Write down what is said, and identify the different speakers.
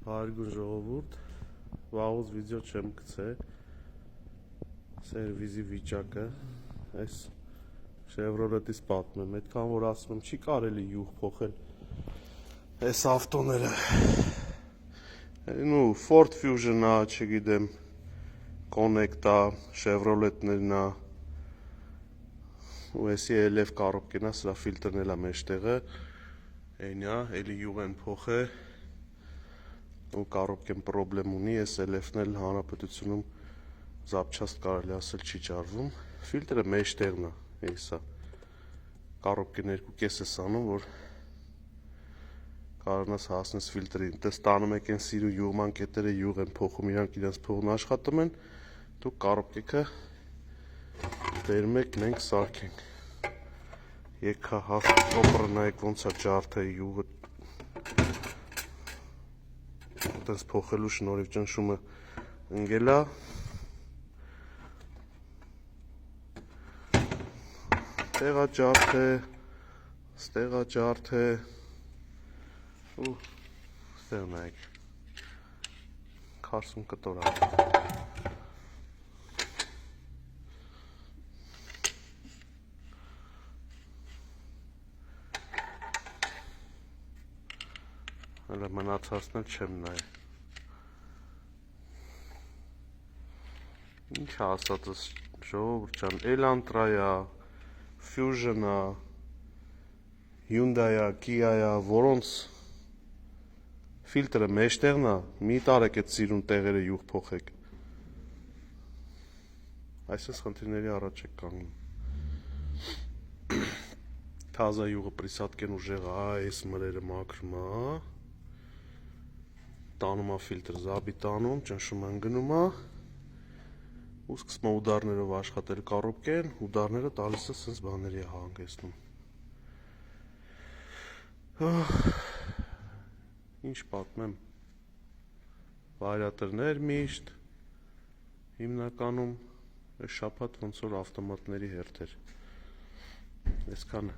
Speaker 1: Հարգուն ժողովուրդ, վաղուց վիդեո չեմ գցել սերվիզի վիճակը, այս Chevrolet-ից պատմեմ, այդքան որ ասում եմ չի կարելի յուղ փոխել այս ավտոները, Ford Fusion-ա, չգիտեմ, Connect-ա, Chevrolet-ներն ա, ու էսի LF կառոպկեն ա, սրա ֆիլտրն էլ ա մեջտեղը, էնյա, էլի յուղ են փոխել, ու կառոպկեն պրոբլեմ ունի, ես LF-ն էլ հանրապետությունում զապչաստ կարելի ասել չի ճարվում, ֆիլտրը մեջտեղն ա, էսա, կառոպկեն 2.5 ես անում, որ կարողանաս հասնես ֆիլտրին, տես տանում եք են սիրու յուղման կետերը յուղ են փոխում, իրանք իրենց փողն աշխատում են, դուք կառոպկեքը բերում եք, մենք սարքենք, եկա հոպրը նայեք ոնց է ջարդը յուղը, տես փոխելու շնորհիվ ճնշումը ընգել է, ստեղա ջարդ է, ստեղա ջարդ է, ու ստեղ նայեք, 40 կտոր է, հələ մնացածն էլ չեմ նայ, ինչ ասածս ժողովուրդ ջան, Elantra-ա, Fusion-ա, Hyundai-ա, Kia-ա, որոնց ֆիլտրը մեջտեղն ա, մի տարեք այդ սիրուն տեղերը յուղ փոխեք, այսպես խնդիրների առաջ եք կանգնում, թազա յուղը պրիսատկեն ուժեղ ա, այս մրերը մաքրում ա, տանում ա ֆիլտր զաբի տանում, ճնշում ընգնում ա, ու սկսում ա ուդարներով աշխատել կառոպկեն, ուդարները տալիս է սենց բաների հանգեցնում, ինչ պատմեմ, վարիատորներ միշտ, հիմնականում, այս շաբաթ ոնց որ ավտոմատների հերթ էր, այսքանը